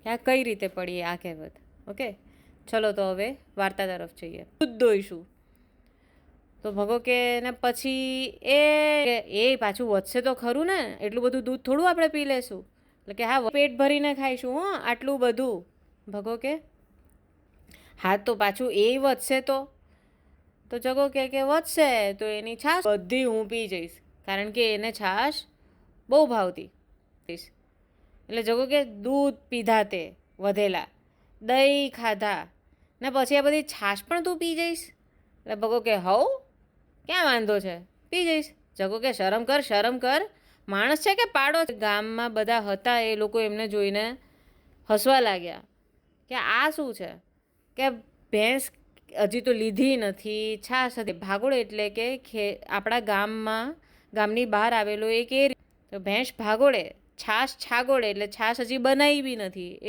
કે આ કઈ રીતે પડી આ કહેવત. ઓકે, ચલો તો હવે વાર્તા તરફ જઈએ. દૂધ દોઈશું તો ભગો કે ને પછી એ પાછું વધશે તો ખરું ને, એટલું બધું દૂધ થોડું આપણે પી લેશું. એટલે કે હા, પેટ ભરીને ખાઈશું હો આટલું બધું. ભગો કે હા તો પાછું એ વધશે તો જગો કે વધશે તો એની છાશ બધી હું પી જઈશ, કારણ કે એને છાશ બહુ ભાવતી. એટલે જગો કે દૂધ પીધા તે વધેલા, દહીં ખાધા ને પછી આ બધી છાશ પણ તું પી જઈશ. એટલે ભગો કે હવ ક્યાં વાંધો છે, પી જઈશ. જગો કે શરમ કર, માણસ છે કે પાડો. ગામમાં બધા હતા એ લોકો એમને જોઈને હસવા લાગ્યા કે આ શું છે કે ભેંસ હજી તો લીધી નથી, છાશ હતી. ભાગોળ એટલે કે આપણા ગામની બહાર આવેલો એક એ તો ભેંસ ભાગોળે, છાશ છાગોળે, એટલે છાશ હજી બનાવી બી નથી. એ